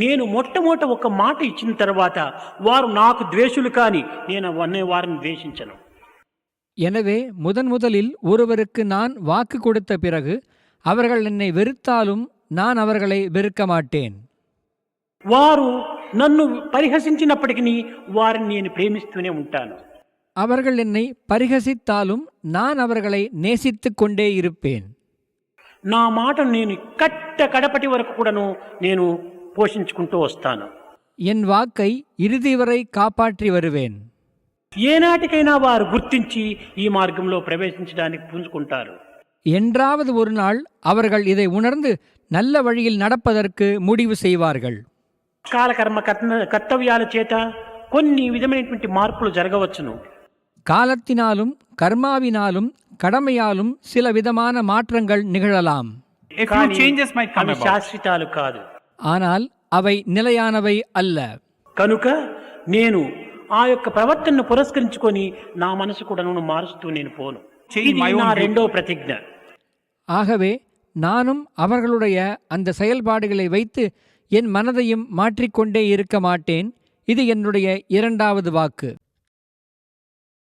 నేను మొట్టమొదట ఒక మాట ఇచ్చిన తర్వాత వారు నాకు ద్వేషులు కాని నేను వారిని ద్వేషించను. எனவே முதலில் ஒருவருக்கு நான் வாக்கு கொடுத்த பிறகு அவர்கள் என்னை வெறுத்தாலும் நான் அவர்களை வெறுக்க மாட்டேன். వారు నన్ను పరిహసించినప్పటికీ వారిని నేను ప్రేమిస్తూనే ఉంటాను. அவர்கள் என்னை பரிகசித்தாலும் நான் அவர்களை நேசித்துக் கொண்டே இருப்பேன். నా మాటను నేను కడపటి వరకు కూడాను నేను పోషించుకుంటూ వస్తాను. என் வாக்கை இறுதி வரை காப்பாற்றி வருவேன். ఏనాటికైనా వారు గుర్తించి ఈ మార్గంలో ప్రవేశించడానికి పుంజుకుంటారు. என்றாவது ஒரு நாள் அவர்கள் இதை உணர்ந்து நல்ல வழியில் நடப்பதற்கு முடிவு செய்வார்கள். కాలకర్మ కర్తవ్యాల చేత కొన్ని విధమైనటువంటి మార్పులు జరగవచ్చును. காலத்தினாலும் கர்மாவினாலும் கடமையாலும் சில விதமான மாற்றங்கள் நிகழலாம். అవి శాశ్వతాలు కాదు. ஆனால் அவை நிலையானவை அல்ல. కనుక నేను ఆ యొక్క ప్రవర్తనను పురస్కరించుకొని నా మనసు కూడా మారుస్తూ నేను పోను. నా రెండో ప్రతిజ్ఞ. ஆகவே நானும் அவர்களுடைய அந்த செயல்பாடுகளை வைத்து என் மனதையும் மாற்றிக்கொண்டே இருக்க மாட்டேன். இது என்னுடைய இரண்டாவது வாக்கு.